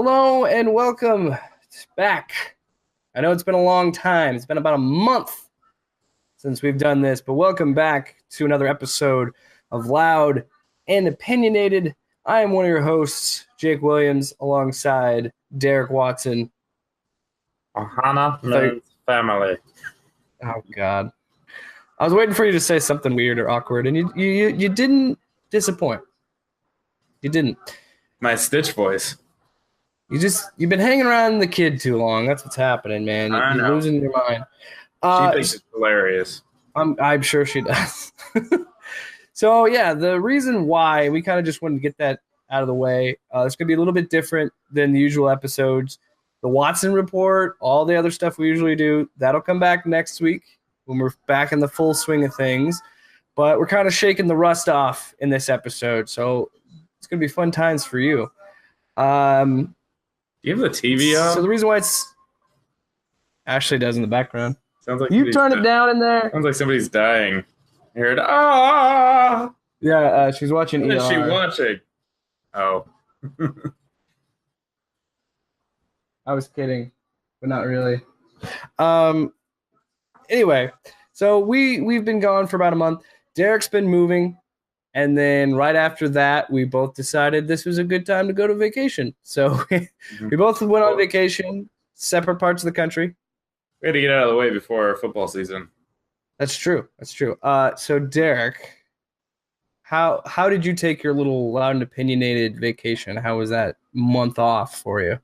Hello and welcome back. I know it's been a long time. It's been about a month since we've done this, but welcome back to another episode of Loud and Opinionated. I am one of your hosts, Jake Williams, alongside Derek Watson. Ohana means family. Oh, God. I was waiting for you to say something weird or awkward, and you didn't disappoint. You didn't. My Stitch voice. You've been hanging around the kid too long. That's what's happening, man. I You're know. losing your mind. She thinks it's hilarious. I'm sure she does. So yeah, the reason why we kind of just wanted to get that out of the way, it's going to be a little bit different than the usual episodes. The Watson report, all the other stuff we usually do, that'll come back next week when we're back in the full swing of things. But we're kind of shaking the rust off in this episode, so it's going to be fun times for you. Do you have the TV on? So the reason why Ashley does in the background. Sounds like You turn it down in there. Sounds like somebody's dying. I heard ah. Yeah, she's watching. What is she ER. watching? Oh. I was kidding, but not really. Anyway, so we've been gone for about a month. Derek's been moving, and then right after that, we both decided this was a good time to go to vacation. So we both went on vacation, separate parts of the country. We had to get out of the way before football season. That's true. So Derek, how did you take your little loud and opinionated vacation? How was that month off for you?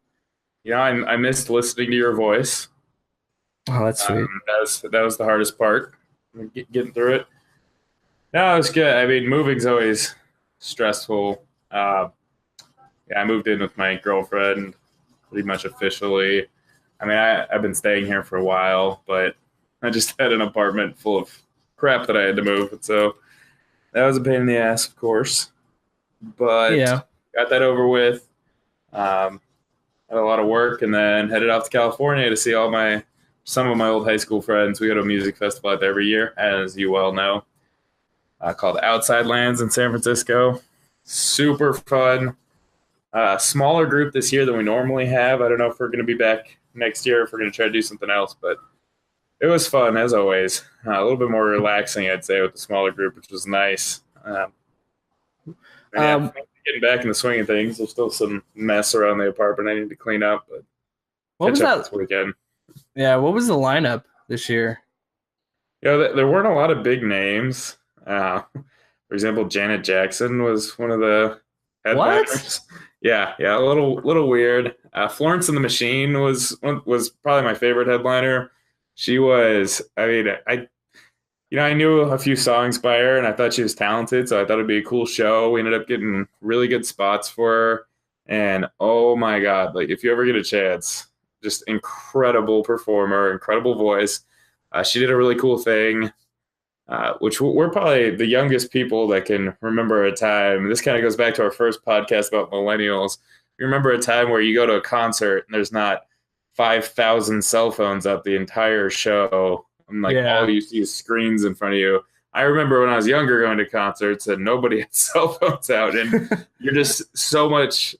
You know, I missed listening to your voice. Oh, that's sweet. That was the hardest part, getting through it. No, it was good. I mean, moving's always stressful. I moved in with my girlfriend pretty much officially. I mean, I've been staying here for a while, but I just had an apartment full of crap that I had to move. And so that was a pain in the ass, of course. But yeah, got that over with. Had a lot of work and then headed off to California to see some of my old high school friends. We go to a music festival out there every year, as you well know, called Outside Lands in San Francisco. Super fun. Smaller group this year than we normally have. I don't know if we're going to be back next year, if we're going to try to do something else, but it was fun as always. A little bit more relaxing, I'd say, with the smaller group, which was nice. Getting back in the swing of things. There's still some mess around the apartment I need to clean up, but what was that this weekend? Yeah, what was the lineup this year? Yeah, there weren't a lot of big names. For example, Janet Jackson was one of the headliners. What? Yeah, a little weird. Florence and the Machine was probably my favorite headliner. She was, I mean, I knew a few songs by her, and I thought she was talented, so I thought it'd be a cool show. We ended up getting really good spots for her, and oh my God, like if you ever get a chance, just incredible performer, incredible voice. She did a really cool thing, which we're probably the youngest people that can remember a time. This kind of goes back to our first podcast about millennials. You remember a time where you go to a concert and there's not 5,000 cell phones up the entire show. And all you see is screens in front of you. I remember when I was younger going to concerts and nobody had cell phones out, and you're just so much.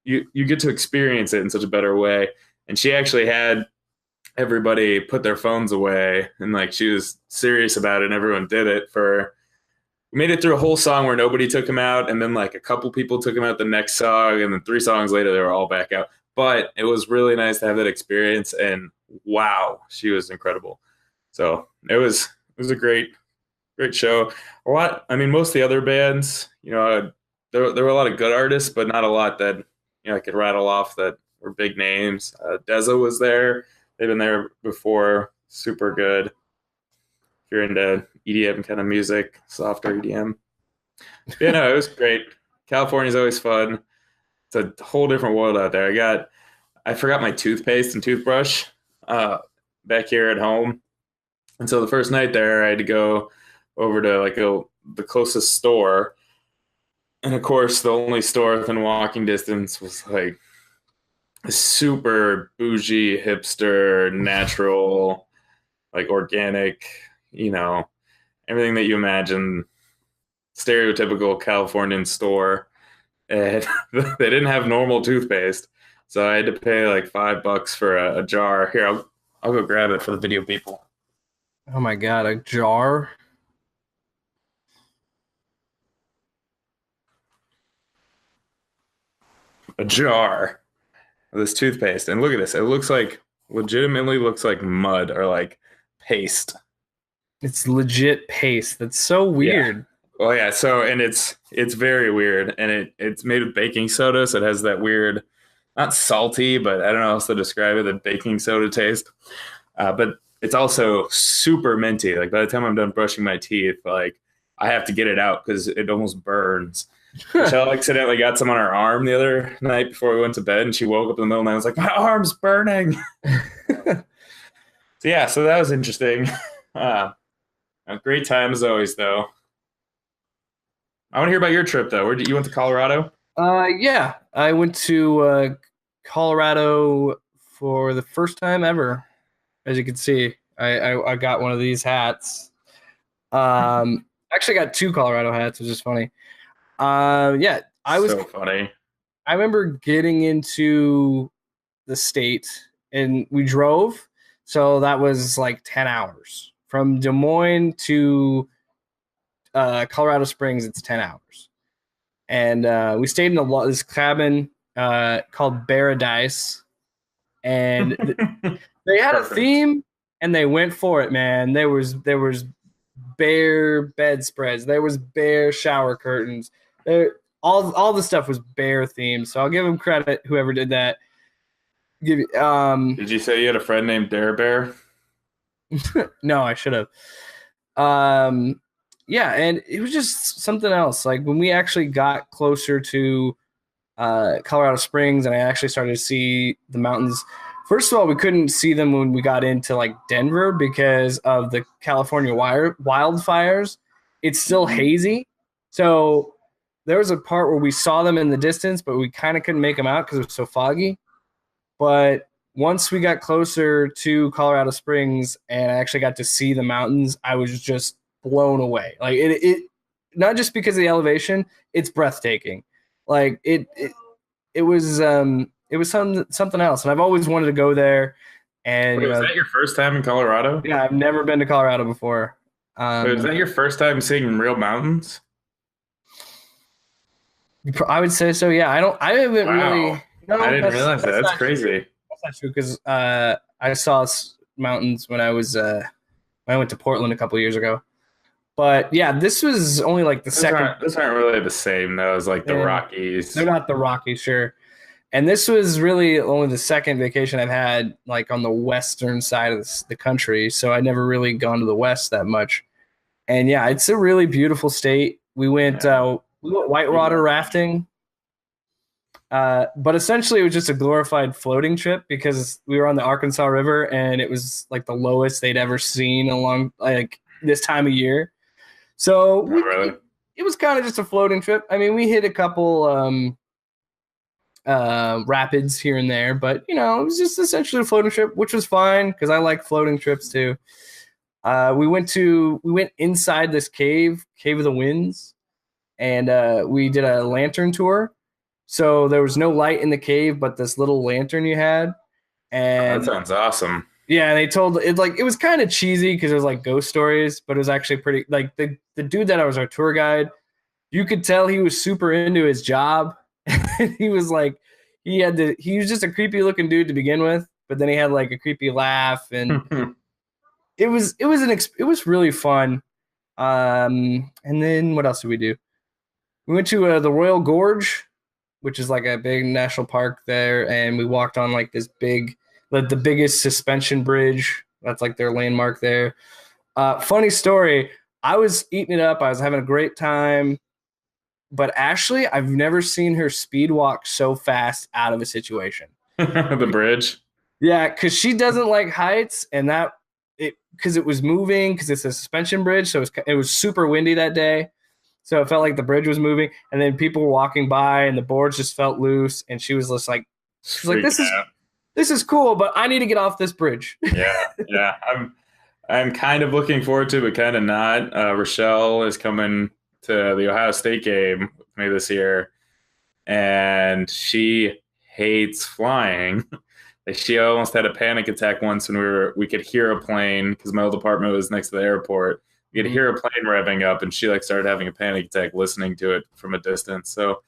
You get to experience it in such a better way. And she actually had everybody put their phones away, and she was serious about it, and everyone did it. We made it through a whole song where nobody took them out, and then a couple people took them out the next song, and then 3 songs later they were all back out. But it was really nice to have that experience, and wow, she was incredible. So it was a great show. Most of the other bands, there were a lot of good artists, but not a lot that I could rattle off that were big names. Deza was there. They've been there before. Super good. If you're into EDM kind of music, softer EDM. But, it was great. California's always fun. It's a whole different world out there. I forgot my toothpaste and toothbrush back here at home. And so the first night there, I had to go over to the closest store. And of course, the only store within walking distance was a super bougie, hipster, natural, organic, everything that you imagine, stereotypical Californian store. And they didn't have normal toothpaste. So I had to pay like $5 for a jar. Here, I'll go grab it for the video people. Oh my God, a jar? A jar of this toothpaste, and look at this. It looks like legitimately looks like mud or like paste. It's legit paste. That's so Yeah. weird. Well, yeah. So, and it's very weird, and it's made with baking soda, so it has that weird, not salty, but I don't know how else to describe it, the baking soda taste. But it's also super minty. Like by the time I'm done brushing my teeth, like I have to get it out because it almost burns. Michelle accidentally got some on her arm the other night before we went to bed, and she woke up in the middle of the night and was like, "My arm's burning." So yeah, so that was interesting. A great time as always, though. I want to hear about your trip, though. Where did you went to Colorado? Yeah, I went to Colorado for the first time ever. As you can see, I got one of these hats. Actually got two Colorado hats, which is funny. Yeah, So funny. I remember getting into the state and we drove, so that was like 10 hours from Des Moines to Colorado Springs. It's 10 hours, and we stayed in this cabin called Paradise, and they had a Perfect. theme and they went for it, man. There was bare bedspreads, there was bare shower curtains, there all the stuff was bear themed. So I'll give them credit, whoever did that. Give Did you say you had a friend named Dare Bear? No, I should have. Um yeah, and it was just something else. Like when we actually got closer to Colorado Springs, and I actually started to see the mountains. First of all, we couldn't see them when we got into like Denver because of the California wildfires. It's still hazy, so there was a part where we saw them in the distance, but we kind of couldn't make them out because it was so foggy. But once we got closer to Colorado Springs and I actually got to see the mountains, I was just blown away. Like it not just because of the elevation, it's breathtaking. Like it was something else, and I've always wanted to go there. And Wait, was that your first time in Colorado? yeah, I've never been to Colorado before. Wait, was Um, that your first time seeing real mountains? I would say so. Yeah, I haven't Wow. really. I No, didn't realize that. That's crazy. that's not true because I saw mountains when I went to Portland a couple years ago. But yeah, this was only like the second. Those aren't really the same though as like the Yeah, they're Rockies. not the Rockies, sure. And this was really only the second vacation I've had like on the western side of the country, so I never really gone to the west that much. And yeah, it's a really beautiful state. Yeah. We went whitewater rafting, but essentially it was just a glorified floating trip because we were on the Arkansas River and it was like the lowest they'd ever seen along like this time of year. So Not really. it was kind of just a floating trip. I mean, we hit a couple rapids here and there, but you know, it was just essentially a floating trip, which was fine because I like floating trips too. We went inside this cave of the winds, and we did a lantern tour. So there was no light in the cave, but this little lantern you had, Oh, that and sounds awesome. yeah, they told it like it was kind of cheesy because it was like ghost stories, but it was actually pretty. Like the dude that I was our tour guide, you could tell he was super into his job. He was like he was just a creepy looking dude to begin with, but then he had like a creepy laugh, and it was really fun. And then what else did we do? We went to the Royal Gorge, which is like a big national park there, and we walked on like this the biggest suspension bridge. That's like their landmark there. Funny story. I was eating it up. I was having a great time. But Ashley, I've never seen her speed walk so fast out of a situation. The bridge. Yeah, because she doesn't like heights, and that it because it was moving because it's a suspension bridge, so it was super windy that day. So it felt like the bridge was moving, and then people were walking by, and the boards just felt loose, and Just she was like, freaking out. this is cool, but I need to get off this bridge. Yeah, yeah. I'm kind of looking forward to, but kind of not. Rochelle is coming to the Ohio State game with me this year, and she hates flying. Like she almost had a panic attack once when we could hear a plane because my old apartment was next to the airport. We could Mhm. hear a plane revving up, and she like started having a panic attack listening to it from a distance. So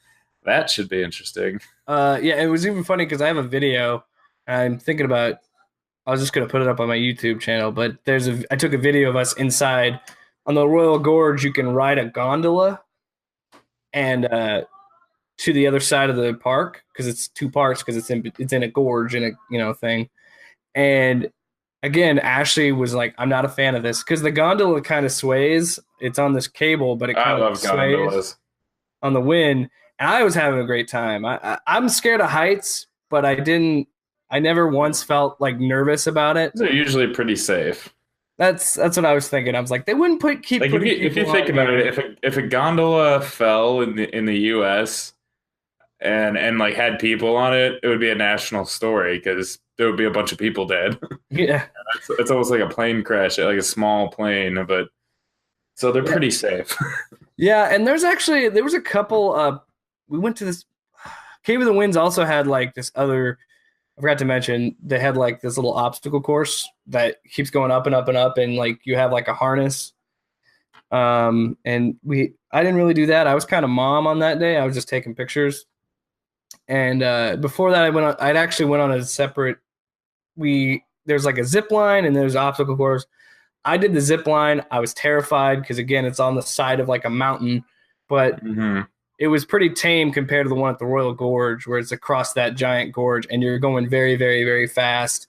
that should be interesting. Yeah, it was even funny because I have a video. I'm thinking about. I was just gonna put it up on my YouTube channel, but I took a video of us inside on the Royal Gorge. You can ride a gondola and to the other side of the park because it's two parks because it's in a gorge and a thing. And again, Ashley was like, "I'm not a fan of this because the gondola kind of sways. It's on this cable, but it I kind of love sways gondolas. on the wind." And I was having a great time. I'm scared of heights, but I didn't. I never once felt like nervous about it. Those are usually pretty safe. That's what I was thinking. I was like, they wouldn't keep Like if putting you people think on about it, here. if a gondola fell in the U.S. and like had people on it, it would be a national story because there would be a bunch of people dead. Yeah, It's almost like a plane crash, like a small plane, but so they're yeah, pretty safe. yeah. And there was a couple. We went to this Cave of the Winds. Also had like this other. I forgot to mention they had like this little obstacle course that keeps going up and up and up, and like you have like a harness. And I didn't really do that. I was kind of mom on that day. I was just taking pictures. And before that, I'd actually went on a separate. There's like a zip line and there's obstacle course. I did the zip line. I was terrified because again, it's on the side of like a mountain, but Hmm. it was pretty tame compared to the one at the Royal Gorge, where it's across that giant gorge and you're going very, very, very fast,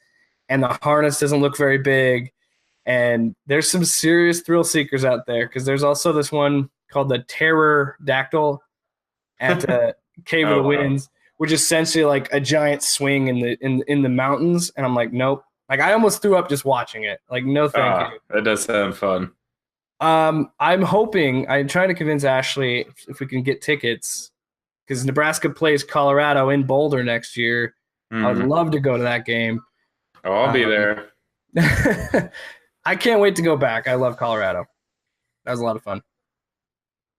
and the harness doesn't look very big. And there's some serious thrill seekers out there because there's also this one called the Terror Dactyl at Cave of the Oh wow. Winds, which is essentially like a giant swing in the mountains. And I'm like, nope. Like I almost threw up just watching it. Like, no, thank Ah, you. that does sound fun. I'm trying to convince Ashley if we can get tickets because Nebraska plays Colorado in Boulder next year. I would Hmm. love to go to that game. Oh, I'll be Um, there. I can't wait to go back. I love Colorado. That was a lot of fun.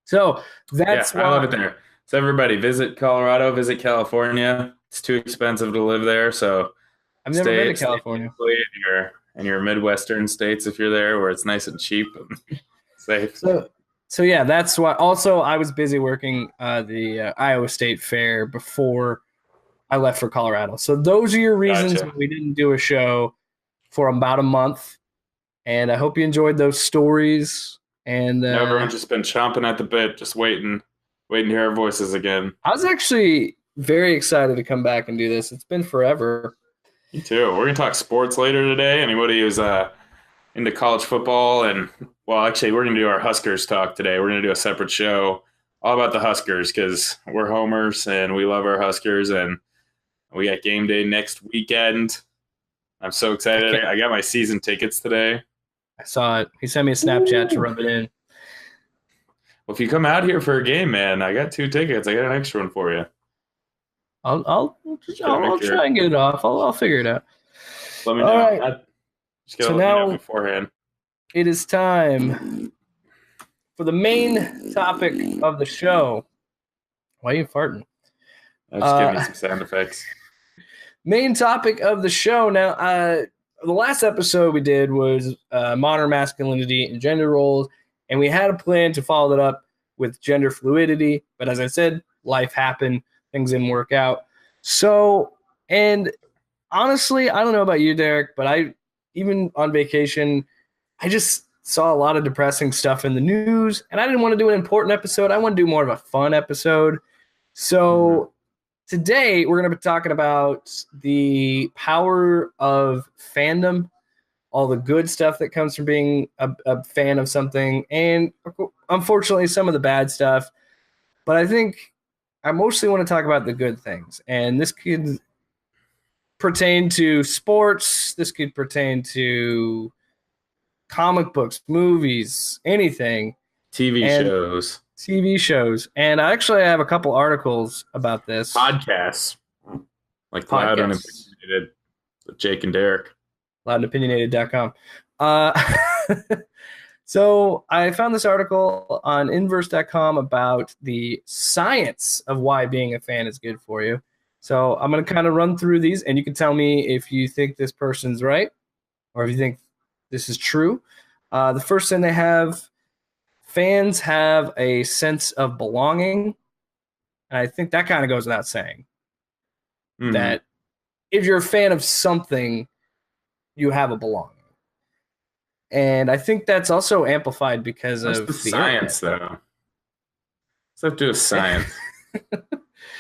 So Yeah, that's I why love it there. So everybody, visit Colorado, visit California. It's too expensive to live there, so I've never been to stay California. locally in your Midwestern states if you're there, where it's nice and cheap and safe. So yeah, that's why. Also, I was busy working the Iowa State Fair before I left for Colorado. So those are your reasons why Gotcha. we didn't do a show for about a month. And I hope you enjoyed those stories. And No, everyone's just been chomping at the bit, just waiting to hear our voices again. I was actually very excited to come back and do this. It's been forever. Me too. We're gonna talk sports later today. Anybody who's into college football and well, actually, we're gonna do our Huskers talk today. We're gonna do a separate show all about the Huskers because we're homers and we love our Huskers and we got game day next weekend. I'm so I excited. can't. I got my season tickets today. I saw it. He sent me a Snapchat to Ooh. rub it in. Well, if you come out here for a game, man, I got two tickets. I got an extra one for you. I'll I'll Just gotta I'll make try sure. and get it off. I'll figure it out. Let me All know. right. Just So gotta let me know now beforehand. it is time for the main topic of the show. Why are you farting? I was just giving you Uh, some sound effects. Main topic of the show. Now, the last episode we did was modern masculinity and gender roles, and we had a plan to follow that up with gender fluidity. But as I said, life happened, things didn't work out. So, and honestly, I don't know about you, Derek, but even on vacation, I just saw a lot of depressing stuff in the news, and I didn't want to do an important episode. I want to do more of a fun episode. Mhm. So today we're going to be talking about the power of fandom, all the good stuff that comes from being a fan of something, and unfortunately some of the bad stuff. But I think I mostly want to talk about the good things, and this could pertain to sports. This could pertain to comic books, movies, anything, TV and shows, TV shows. And I actually have a couple articles about this podcasts, like Loud and podcast, Opinionated with Jake and Derek. loudandopinionated.com. Uh, so I found this article on inverse.com about the science of why being a fan is good for you. So I'm going to kind of run through these, and you can tell me if you think this person's right or if you think this is true. The first thing they have, fans have a sense of belonging. And I think that kind of goes without saying Hmm. that if you're a fan of something, you have a belonging. And I think that's also amplified because What's the of the internet. science though? What's that have to do with science?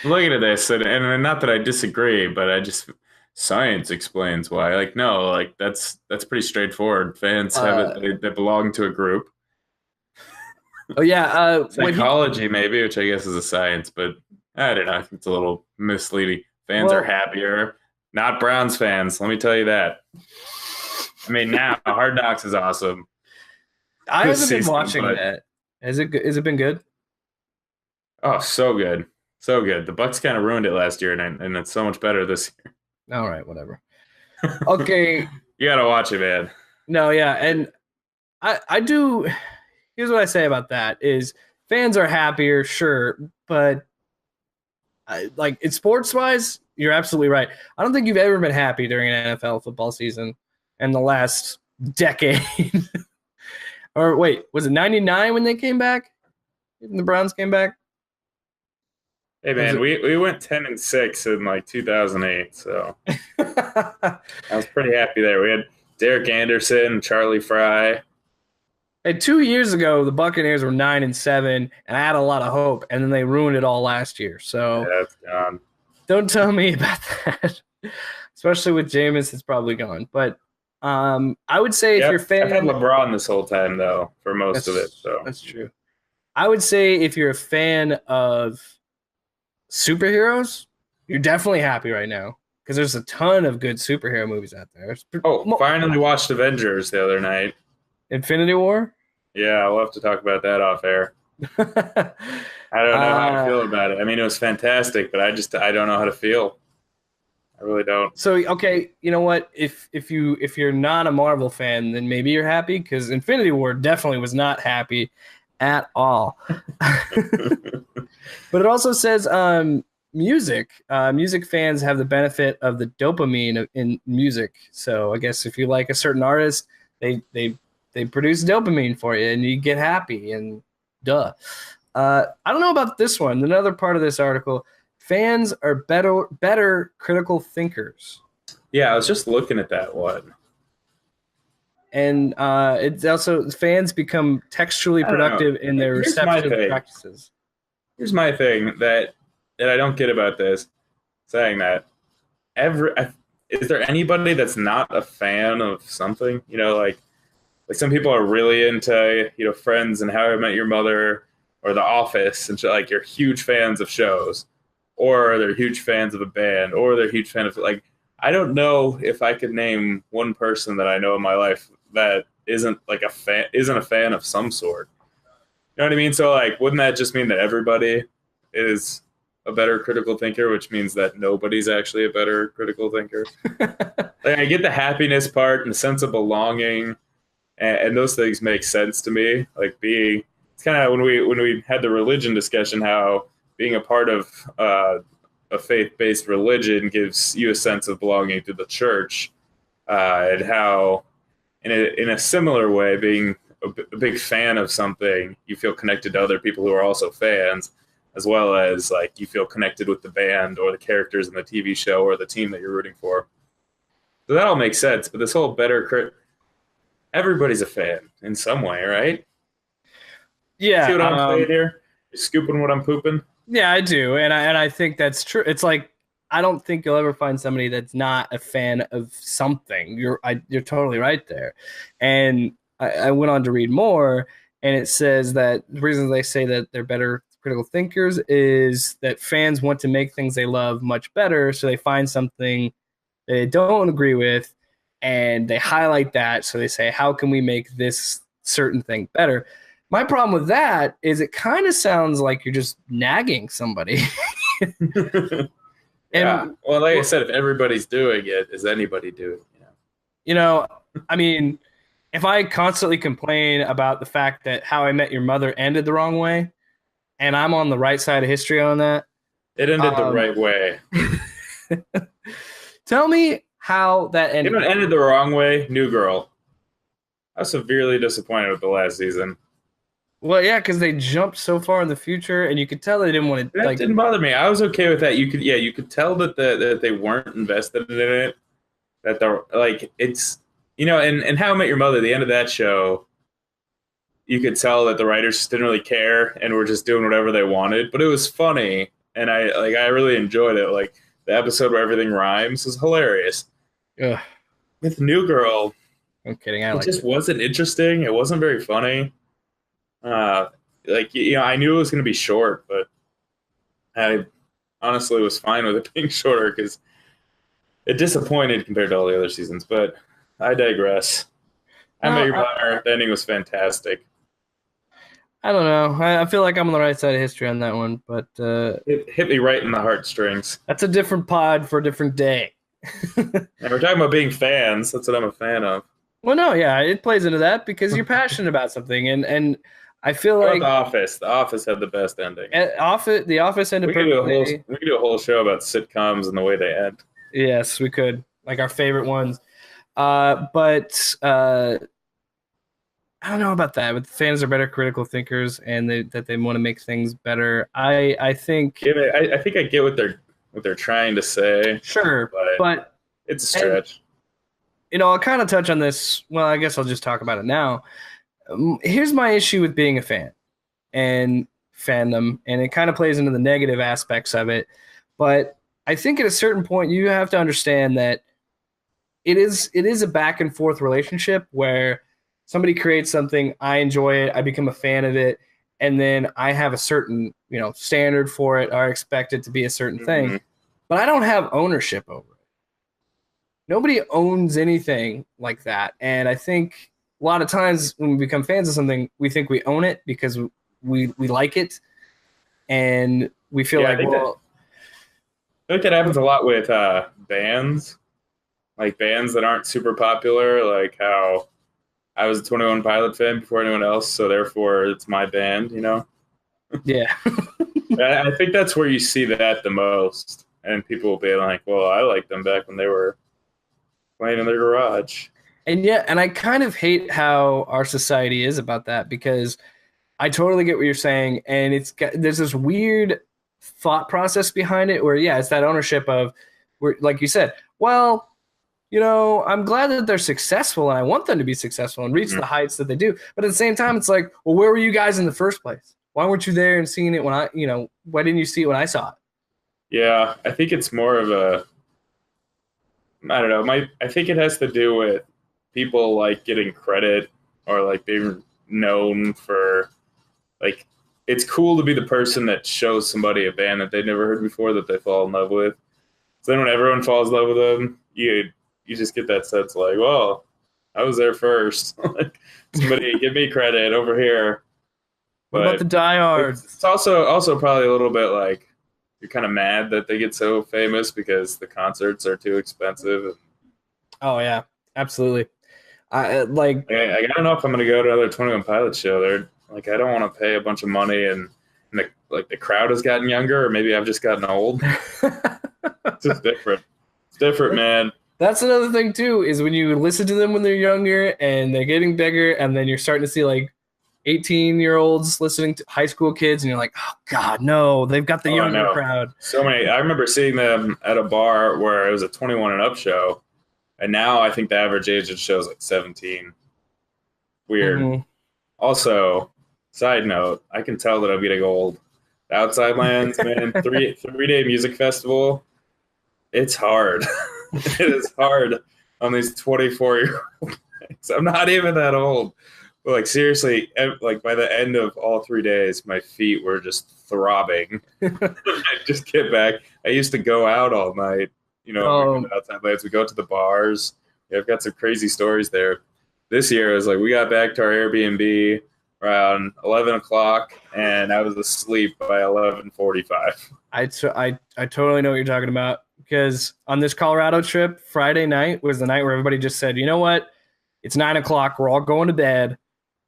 I'm looking at this, and not that I disagree, but I just science explains why. Like, no, like that's pretty straightforward. Fans have it; uh, they belong to a group. oh yeah, what he Psychology, maybe, which I guess is a science, but I don't know. I think it's a little misleading. Fans are well, happier, not Browns fans. Let me tell you that. I mean, now Hard Knocks is awesome I this haven't been season, watching but that. Has it been good? oh, so good, so good. The Bucks kind of ruined it last year, and it's so much better this All right, whatever. Okay, You gotta watch it, man. no, yeah, and I do. Here's what I say about that: is fans are happier, sure, but like in sports wise, you're absolutely right. I don't think you've ever been happy during an NFL football season in the last decade. Or wait, was it '99 when they came back? When the Browns came back? Hey, Or was man, we went 10-6 in like 2008, so it? I was pretty happy there. We had Derek Anderson, Charlie Fry. Hey, 2 years ago, the Buccaneers were 9-7, and I had a lot of hope, and then they ruined it all last year. Yeah, So that's gone. don't tell me about that. Especially with Jameis, it's probably gone. But I would say if you're a Yep, I've had fan, LeBron this whole time though, for most of it. So that's true. I would say if you're a fan of superheroes, you're definitely happy right now because there's a ton of good superhero movies out there. oh, finally watched Avengers the other night. Infinity War. Yeah, we'll have to talk about that off air. I don't know how I uh, feel about it. I mean, it was fantastic, but I don't know how to feel. I really don't. so okay, you know what? If you're not a Marvel fan, then maybe you're happy because Infinity War definitely was not happy at all. But it also says music. Music fans have the benefit of the dopamine in music. So I guess if you like a certain artist, they they they produce dopamine for you, and you get happy. And duh. I don't know about this one. Another part of this article: fans are better critical thinkers, Yeah, I was just looking at that one. and it's also fans become textually I don't know. productive in their Here's my reception thing. practices. Here's my thing that I don't get about this, saying that every is there anybody that's not a fan of something? Like some people are really into Friends and How I Met Your Mother or The Office and shit. Like you're huge fans of shows, or they're huge fans of a band, or they're huge fan of like I don't know if I could name one person that I know in my life that isn't a fan of some sort. You know what I mean? So like, wouldn't that just mean that everybody is a better critical thinker, which means that nobody's actually a better critical thinker? Like, I get the happiness part and the sense of belonging, and those things make sense to me. Like being, it's kind of when we had the religion discussion, how being a part of a faith-based religion gives you a sense of belonging to the church, and how in a similar way, being a big fan of something, you feel connected to other people who are also fans, as well as like you feel connected with the band or the characters in the TV show or the team that you're rooting for. So that all makes sense. But this whole everybody's a fan in some way, right? See Yeah, what I'm saying here? You're scooping what I'm pooping. yeah, I do, and I think that's true. It's like I don't think you'll ever find somebody that's not a fan of something. You're totally right there, and I went on to read more, and it says that the reason they say that they're better critical thinkers is that fans want to make things they love much better, so they find something they don't agree with, and they highlight that. So they say, how can we make this certain thing better? My problem with that is it kind of sounds like you're just nagging somebody. Yeah. And, Well, like I said, if everybody's doing it, is anybody doing it? you know, I mean, if I constantly complain about the fact that How I Met Your Mother ended the wrong way, and I'm on the right side of history on that, It ended the um, right way. Tell me how that You ended. know, it ended the wrong way. New girl. I was severely disappointed with the last season. Well, yeah, because they jumped so far in the future, and you could tell they didn't want to That like. didn't bother me. I was okay with that. You could tell that that they weren't invested in it. That they're like it's and How I Met Your Mother. The end of that show, you could tell that the writers just didn't really care and were just doing whatever they wanted. But it was funny, and I really enjoyed it. Like the episode where everything rhymes was hilarious. Ugh, With New Girl, I'm kidding. I it liked just it. wasn't interesting. It wasn't very funny. Uh, I knew it was going to be short, but I honestly was fine with it being shorter because it disappointed compared to all the other seasons. But I digress. I No, Met Your Mother, the ending was fantastic. I don't know. I feel like I'm on the right side of history on that one, but It hit me right in the heartstrings. that's a different pod for a different day. And we're talking about being fans. That's what I'm a fan of. Well, no, yeah, it plays into that because you're passionate about something, and I feel What about like The Office? The Office had the best ending. The Office ended perfectly. We could do a whole show about sitcoms and the way they end. Yes, we could like our favorite ones. But I don't know about that. But fans are better critical thinkers, and that they want to make things better. I think Yeah, I think I get what they're trying to say, sure, but but it's a stretch. I'll kind of touch on this. Well, I guess I'll just talk about it now. Here's my issue with being a fan and fandom, and it kind of plays into the negative aspects of it. But I think at a certain point, you have to understand that it is a back and forth relationship where somebody creates something, I enjoy it, I become a fan of it, and then I have a certain standard for it, or expect it to be a certain Mm-hmm. thing, but I don't have ownership over it. Nobody owns anything like that, and I think a lot of times when we become fans of something, we think we own it because we like it, and we feel Yeah, like, well, I think that happens a lot with bands, like bands that aren't super popular, like how I was a 21 Pilot fan before anyone else, so therefore it's my band, yeah. I think that's where you see that the most. And people will be like, well, I liked them back when they were playing in their garage. And yeah, and I kind of hate how our society is about that because I totally get what you're saying, and there's this weird thought process behind it where yeah, it's that ownership of where, like you said, well, I'm glad that they're successful, and I want them to be successful and reach the heights that they do. But at the same time, it's like, well, where were you guys in the first place? Why weren't you there and seeing it when why didn't you see it when I saw it? Yeah, I think it's more of I don't know. I think it has to do with people like getting credit or like being known for like it's cool to be the person that shows somebody a band that they've never heard before that they fall in love with. So then when everyone falls in love with them, you just get that sense like, well, I was there first. Like somebody give me credit over here. What about But the diehards? it's also probably a little bit like you're kind of mad that they get so famous because the concerts are too expensive. Oh yeah, absolutely. I like. I don't know if I'm going to go to another 21 Pilots show. They're like, I don't want to pay a bunch of money, and the crowd has gotten younger, or maybe I've just gotten old. It's just different. It's different, man. That's another thing too, is when you listen to them when they're younger and they're getting bigger, and then you're starting to see like 18-year-olds listening to high school kids, and you're like, oh God, no, they've got the younger crowd. So many. I remember seeing them at a bar where it was a 21 and up show, and now I think the average age of the show is like 17. Weird. Mm-hmm. Also, side note, I can tell that I'm getting old. The Outside Lands, man, three-day music festival. It's hard. It is hard on these 24-year-old. I'm not even that old. But like seriously, like by the end of all 3 days, my feet were just throbbing. I just get back. I used to go out all night. Outside Lands. We go to the bars. Yeah, I've got some crazy stories there. This year, it was like we got back to our Airbnb around 11 o'clock, and I was asleep by 11:45. I totally know what you're talking about, because on this Colorado trip, Friday night was the night where everybody just said, you know what? It's 9 o'clock. We're all going to bed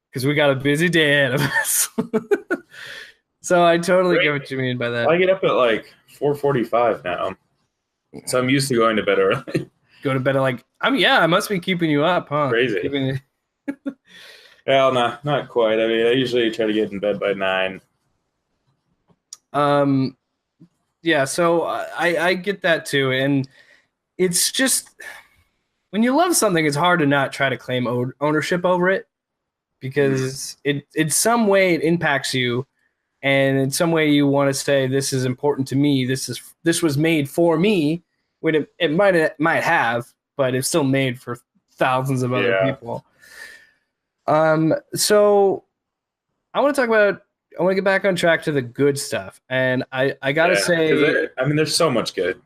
because we got a busy day ahead of us. So I totally get what you mean by that. I get up at like 4:45 now. So I'm used to going to bed early. Go to bed at like I must be keeping you up, huh? Crazy. Well, not quite. I mean, I usually try to get in bed by 9. Um, yeah, so I get that too, and it's just when you love something, it's hard to not try to claim ownership over it because it in some way it impacts you, and in some way you want to say this is important to me. This was made for me when it might have, but it's still made for thousands of other Yeah. people. So I want to talk about. I want to get back on track to the good stuff, and I gotta Yeah. say, Because I mean, there's so much good.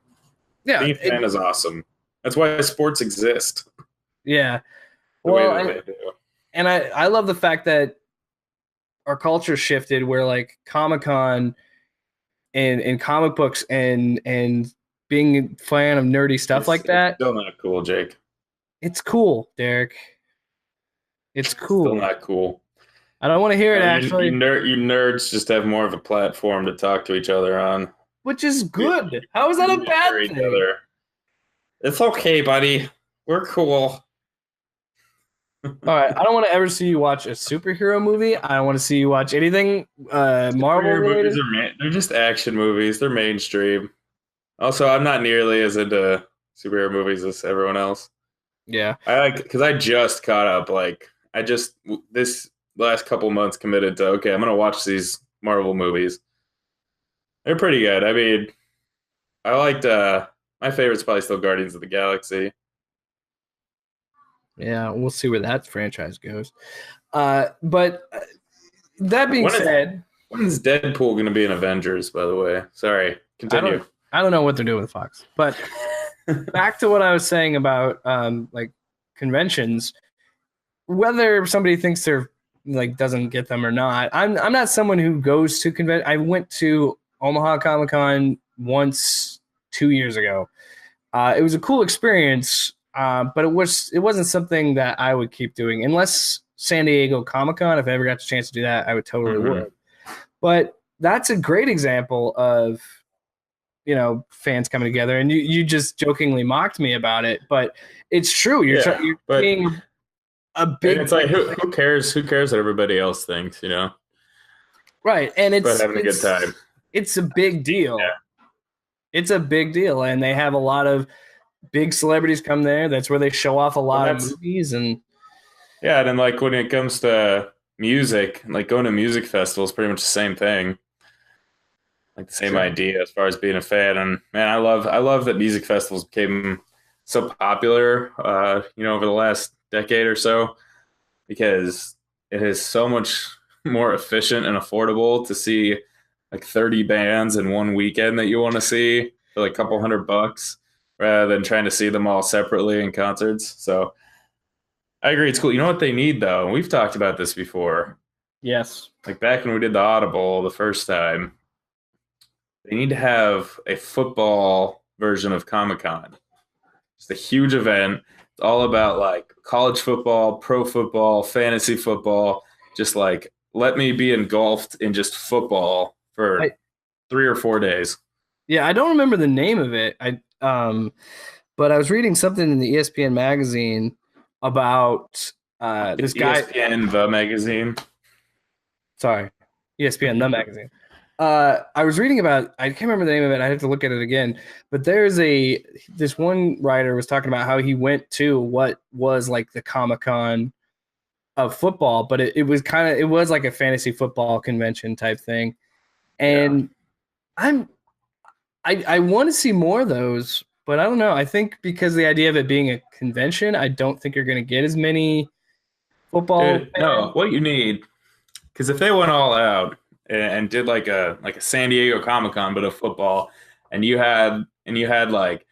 yeah, Being a fan is awesome. That's why sports exist yeah. the way Well, that they do. and I love the fact that our culture shifted where like Comic-Con and comic books and being a fan of nerdy stuff like It's that, still not cool, Jake. it's cool, Derek. It's Still cool. not cool. I don't want to hear it You actually, nerds just have more of a platform to talk to each other on. which is You, good. How is that a mirror bad each thing? other. It's okay, buddy. We're cool. All right, I don't want to ever see you watch a superhero movie. I don't want to see you watch anything Marvel Superhero movies related. they're just action movies. They're mainstream. Also, I'm not nearly as into superhero movies as everyone else. Yeah. I like because I just caught up. Like I just this last couple months committed to okay, I'm gonna watch these Marvel movies. They're pretty good. I mean, I liked my favorite's probably still Guardians of the Galaxy. Yeah, we'll see where that franchise goes. But that being When is said, when is Deadpool gonna be in Avengers? By the way, sorry. I Continue. don't know what they're doing with Fox. But back to what I was saying about like conventions, whether somebody thinks they're like doesn't get them or not. I'm not someone who goes to convention. I went to Omaha Comic Con once 2 years ago. It was a cool experience, but it wasn't something that I would keep doing unless San Diego Comic Con. If I ever got the chance to do that, I would totally Mhm. would. But that's a great example of fans coming together, and you just jokingly mocked me about it, but it's true. Yeah, You're but being a and big it's like who cares? Who cares what everybody else thinks? right, and But having a good time. it's a big deal. Yeah. It's a big deal, and they have a lot of big celebrities come there. That's where they show off a Well, lot of movies, and yeah, and then like when it comes to music, like going to music festivals, pretty much the same thing. Like the same sure. idea as far as being a fan. And man, I love that music festivals became so popular, over the last decade or so, because it is so much more efficient and affordable to see like 30 bands in one weekend that you want to see for like a couple $100 rather than trying to see them all separately in concerts. So I agree, it's cool. You know what they need though? And we've talked about this before. Yes. Like back when we did the Audible the first time, they need to have a football version of Comic Con. It's a huge event. It's all about like college football, pro football, fantasy football. Just like let me be engulfed in just football for 3 or 4 days. Yeah, I don't remember the name of it. But I was reading something in the ESPN magazine about this guy. ESPN the magazine. Sorry, ESPN the magazine. I was reading about. I can't remember the name of it. I have to look at it again. But this one writer was talking about how he went to what was like the Comic-Con of football, but it was like a fantasy football convention type thing. And I want to see more of those, but I don't know. I think because the idea of it being a convention, I don't think you're going to get as many football Dude, fans. no, what you need, because if they went all out and did like a San Diego Comic Con but of football, and you had like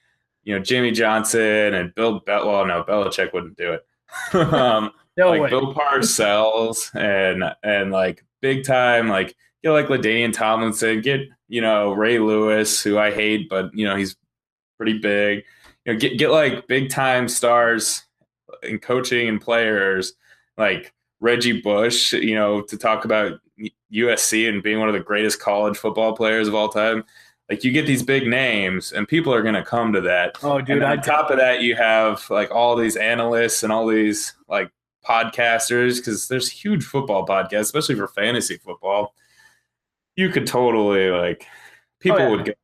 Jimmy Johnson and Bill well, no, Belichick wouldn't do it. No Like way. Bill Parcells and like big time like get like LaDainian Tomlinson, get Ray Lewis, who I hate, but he's pretty big. Get like big time stars in coaching and players like Reggie Bush, to talk about USC and being one of the greatest college football players of all time. like you get these big names and people are going to come to that. Oh, And dude, then on top of that, you have like all these analysts and all these like podcasters, because there's huge football podcasts, especially for fantasy football. You could totally like oh people yeah, would get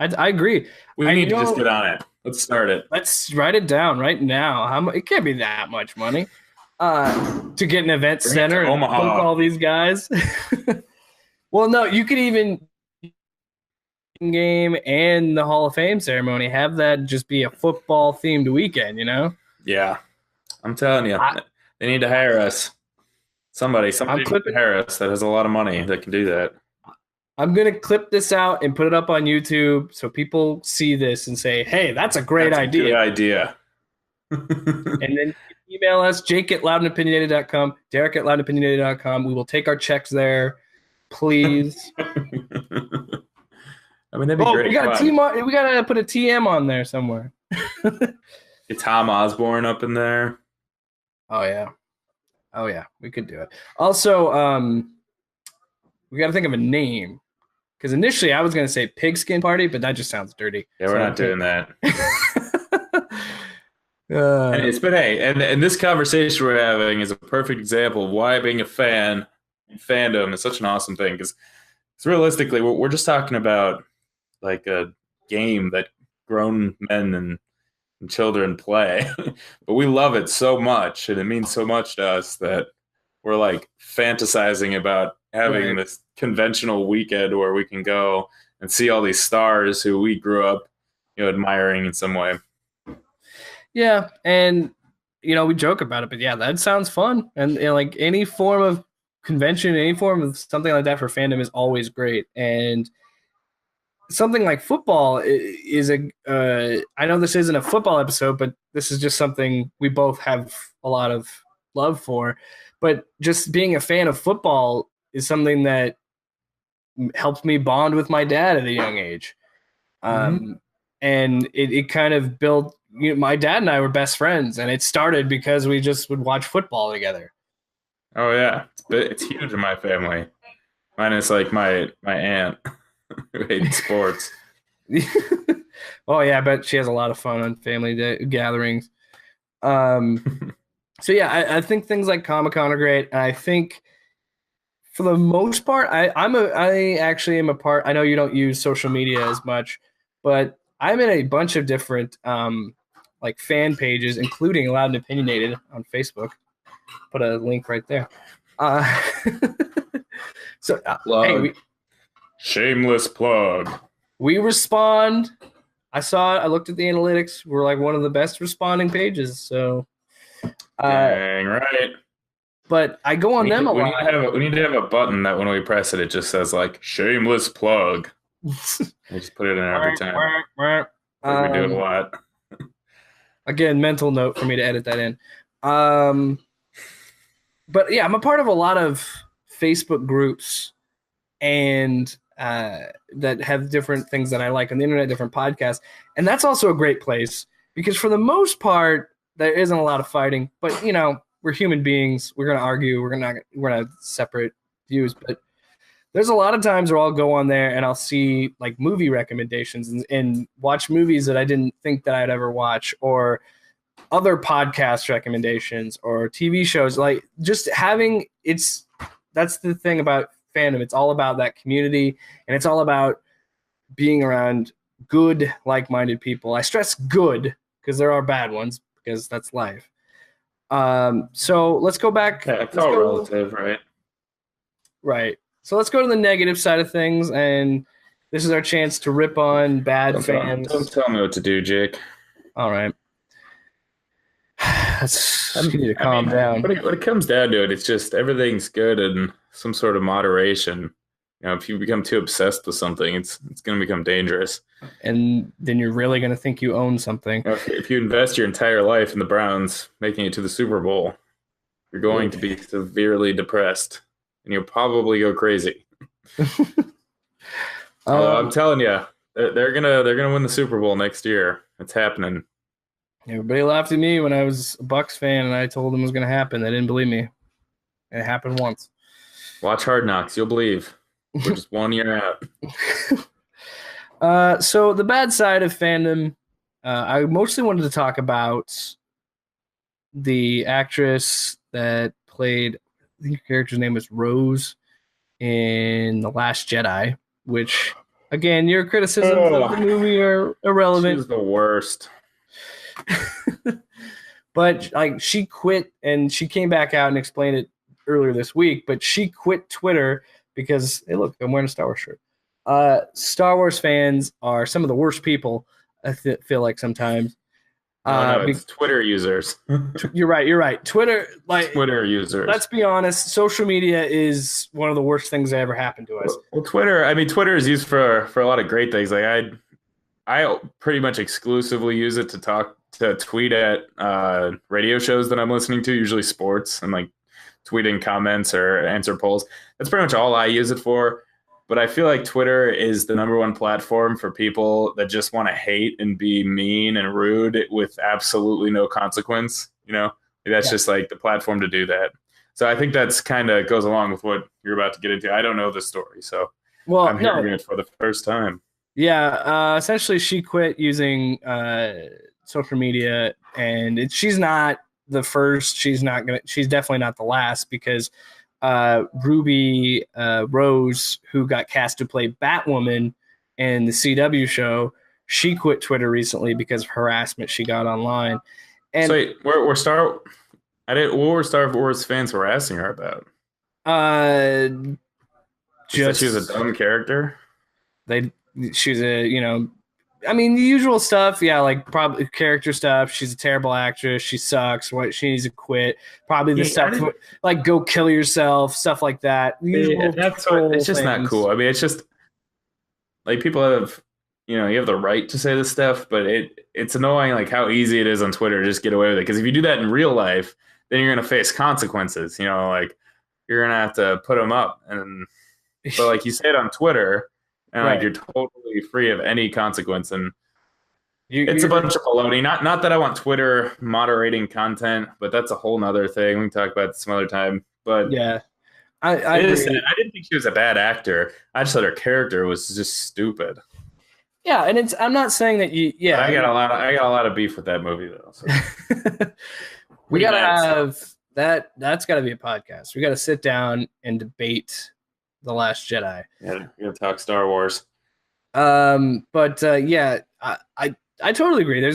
I agree. we need to just get on it. Let's start it. Let's write it down right now. It can't be that much money to get an event Bring it center to and book Omaha. all these guys. Well, no, you could even game and the Hall of Fame ceremony have that just be a football themed weekend, you know? Yeah. I'm telling you, they need to hire us. Somebody I'm needs to hire us that has a lot of money that can do that. I'm going to clip this out and put it up on YouTube so people see this and say, hey, that's a great idea. Good idea. And then email us, jake@loudandopinionated.com, derek@loudandopinionated.com. We will take our checks there. Please. I mean, that'd be great. We got to put a TM on there somewhere. Get Tom Osborne up in there. Oh, yeah. We could do it. Also, we got to think of a name. Because initially I was going to say Pigskin Party, but that just sounds dirty. Yeah, we're not doing that. And it's been and this conversation we're having is a perfect example of why being a fan in fandom is such an awesome thing. Because realistically, we're just talking about like a game that grown men and children play, but we love it so much, and it means so much to us that we're like fantasizing about having this conventional weekend where we can go and see all these stars who we grew up, admiring in some way. Yeah, and we joke about it, but yeah, that sounds fun. And like any form of convention, any form of something like that for fandom is always great. And something like football is I know this isn't a football episode, but this is just something we both have a lot of love for. But just being a fan of football is something that helped me bond with my dad at a young age. And it kind of built, my dad and I were best friends, and it started because we just would watch football together. Oh yeah. It's huge in my family. Mine is like my aunt who hates sports. Oh yeah, I bet she has a lot of fun on family gatherings. So yeah, I think things like Comic-Con are great. And I think for the most part, I actually am a part. I know you don't use social media as much, but I'm in a bunch of different like fan pages, including Loud and Opinionated on Facebook. Put a link right there. So hey, shameless plug. We respond. I saw it. I looked at the analytics. We're like one of the best responding pages. So, dang right. But I go on them a lot. We need to have a button that when we press it, it just says like shameless plug. We just put it in every time. We do it a lot. Again, mental note for me to edit that in. But yeah, I'm a part of a lot of Facebook groups and that have different things that I like on the internet, different podcasts. And that's also a great place because for the most part, there isn't a lot of fighting, but we're human beings. We're going to argue. We're going to have separate views, but there's a lot of times where I'll go on there and I'll see like movie recommendations and watch movies that I didn't think that I'd ever watch, or other podcast recommendations or TV shows. Like just having that's the thing about fandom. It's all about that community, and it's all about being around good, like-minded people. I stress good because there are bad ones, because that's life. So let's go back. Yeah, it's all relative, right? Right. So let's go to the negative side of things, and this is our chance to rip on bad fans. Don't tell me what to do, Jake. All right. You need to calm down. When it comes down to it, it's just everything's good in some sort of moderation. If you become too obsessed with something, it's going to become dangerous. And then you're really going to think you own something. If you invest your entire life in the Browns making it to the Super Bowl, you're going to be severely depressed, and you'll probably go crazy. I'm telling you, they're gonna win the Super Bowl next year. It's happening. Everybody laughed at me when I was a Bucs fan and I told them it was going to happen. They didn't believe me. It happened once. Watch Hard Knocks. You'll believe. We're just 1 year out. So the bad side of fandom, I mostly wanted to talk about the actress that played, I think her character's name was Rose in The Last Jedi, which, again, your criticisms of the movie are irrelevant. She was the worst. But like, she quit, and she came back out and explained it earlier this week, but she quit Twitter because, hey, look, I'm wearing a Star Wars shirt. Star Wars fans are some of the worst people, I feel like sometimes. No, it's Twitter users. You're right. Twitter users. Let's be honest. Social media is one of the worst things that ever happened to us. Well, Twitter is used for a lot of great things. Like I pretty much exclusively use it to tweet at radio shows that I'm listening to, usually sports, and like tweeting comments or answer polls. That's pretty much all I use it for. But I feel like Twitter is the number one platform for people that just want to hate and be mean and rude with absolutely no consequence. That's just like the platform to do that. So I think that's kind of goes along with what you're about to get into. I don't know the story, so I'm hearing it for the first time. Yeah, essentially she quit using social media, and she's not the first. She's definitely not the last, because Ruby Rose, who got cast to play Batwoman in the CW show, she quit Twitter recently because of harassment she got online. And so wait, what were Star Wars fans harassing her about? Just she was a dumb character. She's the usual stuff. Yeah, like probably character stuff. She's a terrible actress. She sucks. What she needs to quit. Probably the stuff like go kill yourself, stuff like that. It's just not cool. I mean, it's just like people have, you have the right to say this stuff, but it's annoying like how easy it is on Twitter to just get away with it. Because if you do that in real life, then you're gonna face consequences. Like you're gonna have to put them up, but like you say it on Twitter. And like you're totally free of any consequence, and it's a bunch of baloney. Not that I want Twitter moderating content, but that's a whole nother thing. We can talk about it some other time. But yeah, I didn't think she was a bad actor. I just thought her character was just stupid. Yeah, and I'm not saying that you. Yeah, but I got a lot of beef with that movie though. So. We gotta have that. That's got to be a podcast. We got to sit down and debate The Last Jedi. Yeah, we're gonna talk Star Wars. Yeah, I totally agree. You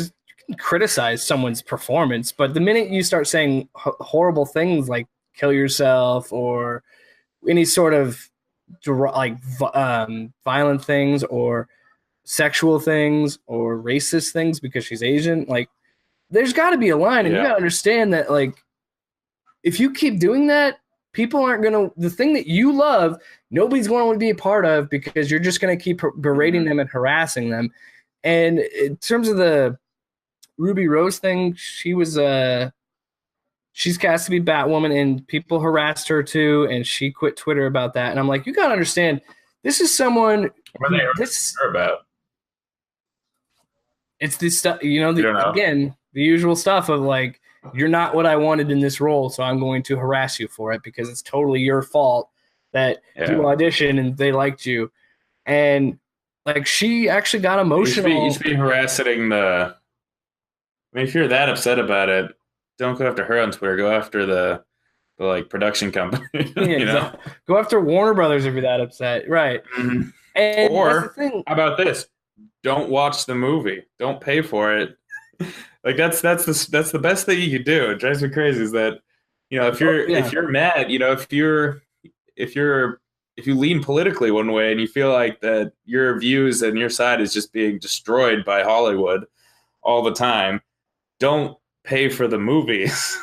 can criticize someone's performance, but the minute you start saying horrible things like kill yourself or any sort of violent things or sexual things or racist things because she's Asian, like there's got to be a line, and you got to understand that like if you keep doing that, people aren't going to, the thing that you love, nobody's going to be a part of because you're just going to keep berating them and harassing them. And in terms of the Ruby Rose thing, she's cast to be Batwoman, and people harassed her too, and she quit Twitter about that. And I'm like, you got to understand, this is someone. What are they her about? It's this stuff, again, the usual stuff of like, you're not what I wanted in this role, so I'm going to harass you for it because it's totally your fault that you auditioned and they liked you. And like she actually got emotional. You should be harassing if you're that upset about it, don't go after her on Twitter. Go after the like production company. Go after Warner Brothers if you're that upset, right? Mm-hmm. And or that's the thing. How about this? Don't watch the movie. Don't pay for it. Like that's the best thing you could do. It drives me crazy is that if you're mad, if you lean politically one way and you feel like that your views and your side is just being destroyed by Hollywood all the time, don't pay for the movies.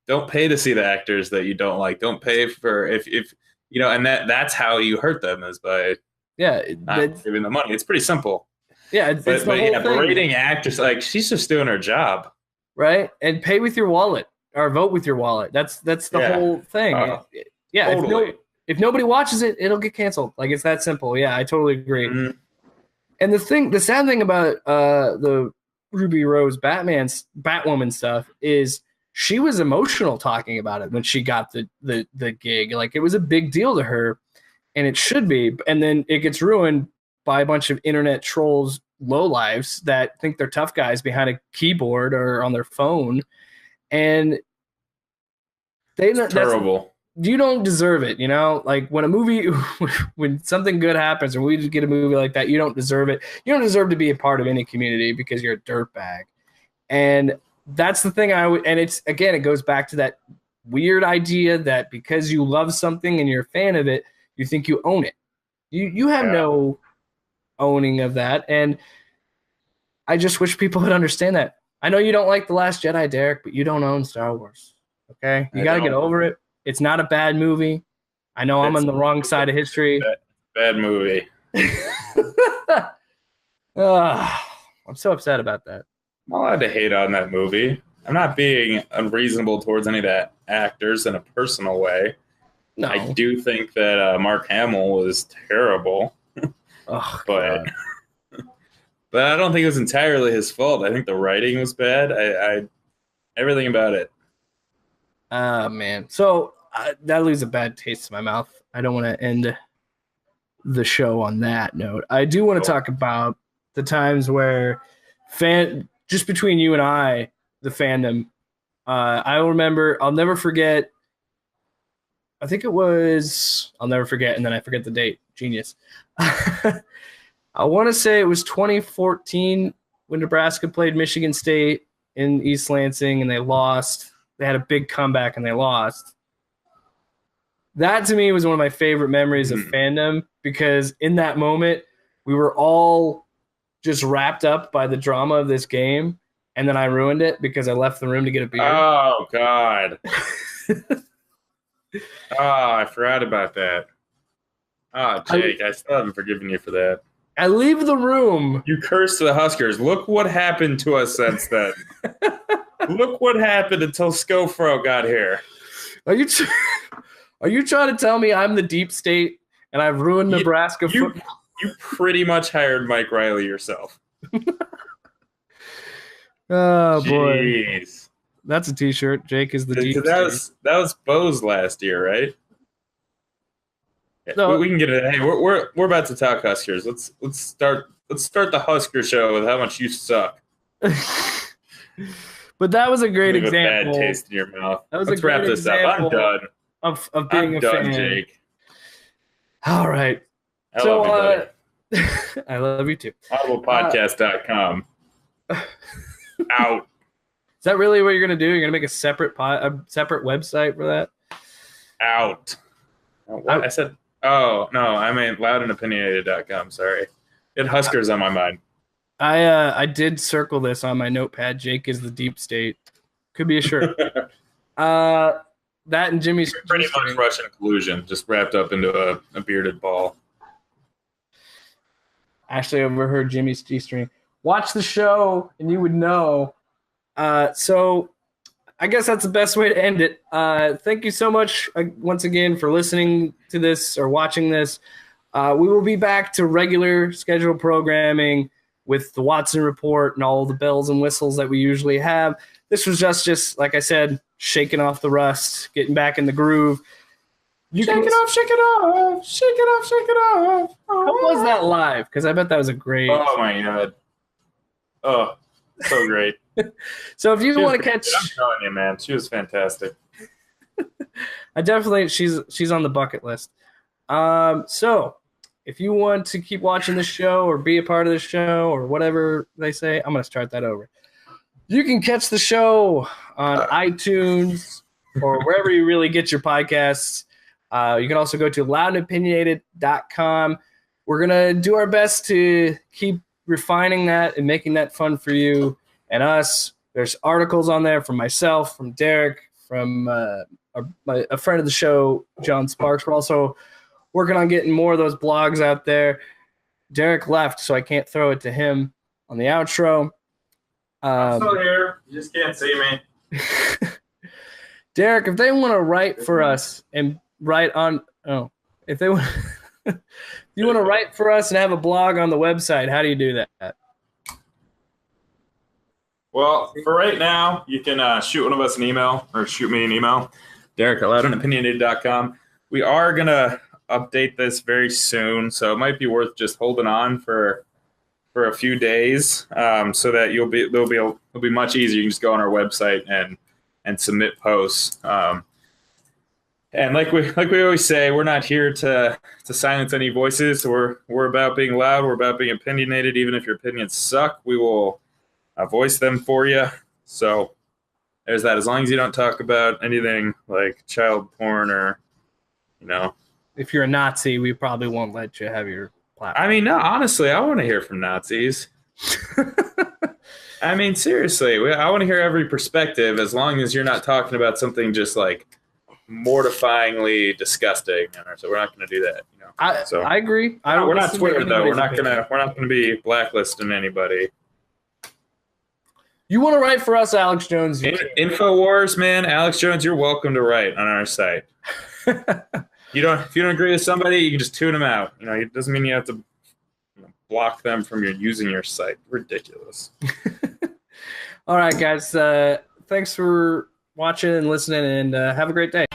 Don't pay to see the actors that you don't like. Don't pay for if and that's how you hurt them is by not giving them money. It's pretty simple. Yeah, it's the whole thing. Berating actors, like she's just doing her job, right? And pay with your wallet or vote with your wallet. That's the whole thing. Totally. If nobody watches it, it'll get canceled. Like it's that simple. Yeah, I totally agree. Mm-hmm. And the sad thing about the Ruby Rose Batwoman stuff is she was emotional talking about it when she got the gig. Like it was a big deal to her. and it should be, and then it gets ruined by a bunch of internet trolls, lowlives that think they're tough guys behind a keyboard or on their phone, and It's terrible. you don't deserve it, you know? Like when a movie, when something good happens, or we just get a movie like that, you don't deserve it. You don't deserve to be a part of any community because you're a dirtbag. And that's the thing and it's, again, it goes back to that weird idea that because you love something and you're a fan of it, you think you own it. You have no owning of that. And I just wish people would understand that. I know you don't like The Last Jedi, Derek, but you don't own Star Wars. Okay? You got to get over it. It's not a bad movie. I know I'm on the wrong side of history. Bad movie. I'm so upset about that. I'm allowed to hate on that movie. I'm not being unreasonable towards any of the actors in a personal way. No. I do think that Mark Hamill was terrible. but I don't think it was entirely his fault. I think the writing was bad. I everything about it. Man. So that leaves a bad taste in my mouth. I don't want to end the show on that note. I do want to talk about the times where just between you and I, the fandom, I'll never forget. I think it was, I'll never forget, and then I forget the date. Genius. I want to say it was 2014 when Nebraska played Michigan State in East Lansing, and they lost. They had a big comeback, and they lost. That, to me, was one of my favorite memories of fandom, because in that moment, we were all just wrapped up by the drama of this game, and then I ruined it because I left the room to get a beer. Oh, God. I forgot about that. Jake, I still haven't forgiven you for that. I leave the room. You cursed the Huskers. Look what happened to us since then. Look what happened until Scofro got here. Are you trying to tell me I'm the deep state and I've ruined Nebraska football? You pretty much hired Mike Riley yourself. Oh, boy. Jeez. That's a T-shirt. Jake is the deep state. That was Bo's last year, right? No, we can get it. Hey, we're about to talk Huskers. Let's start the Husker show with how much you suck. But that was a great example. Bad taste in your mouth. Let's wrap this up. I'm done. Of being a fan. Jake. All right. I love you, I love you too. Audiblepodcast.com. Out. Is that really what you're going to do? You're going to make a separate website for that? Out. What? I said, oh, no, I mean loudandopinionated.com. Sorry. It Huskers on my mind. I did circle this on my notepad. Jake is the deep state. Could be a shirt. That and Jimmy's pretty much Russian collusion, just wrapped up into a bearded ball. Ashley overheard Jimmy's G-string. Watch the show and you would know. So I guess that's the best way to end it. Thank you so much once again for listening to this or watching this. We will be back to regular scheduled programming with the Watson Report and all the bells and whistles that we usually have. This was just like I said, shaking off the rust, getting back in the groove. Shake it off, shake it off, shake it off, shake it off. How was that live? Because I bet that was a great. Oh my God. Oh, so great. So if you want to catch, I'm telling you, man, she was fantastic. I definitely she's on the bucket list. So if you want to keep watching this show or be a part of the show or whatever they say, I'm gonna start that over. You can catch the show on iTunes or wherever you really get your podcasts. You can also go to loudandopinionated.com. We're going to do our best to keep refining that and making that fun for you and us. There's articles on there from myself, from Derek, from a friend of the show, John Sparks. We're also working on getting more of those blogs out there. Derek left, so I can't throw it to him on the outro. I'm still here. You just can't see me. Derek, if they want to write for us and write on, if they want, if you want to write for us and have a blog on the website, how do you do that? Well, for right now, you can shoot one of us an email or shoot me an email, Derek@loudandopinionated.com. We are going to update this very soon, so it might be worth just holding on for a few days, so that it'll be much easier. You can just go on our website and submit posts. And like we always say, we're not here to silence any voices. We're about being loud. We're about being opinionated. Even if your opinions suck, we will voice them for you. So there's that. As long as you don't talk about anything like child porn or, If you're a Nazi, we probably won't let you have your platform. I mean, no, honestly, I want to hear from Nazis. I mean, seriously, I want to hear every perspective, as long as you're not talking about something just like mortifyingly disgusting. So we're not going to do that. I agree. We're not Twitter though. We're not gonna be blacklisting anybody. You want to write for us, Alex Jones? Infowars, man. Alex Jones, you're welcome to write on our site. If you don't agree with somebody, you can just tune them out. It doesn't mean you have to block them from using your site. Ridiculous. All right, guys. Thanks for watching and listening, and have a great day.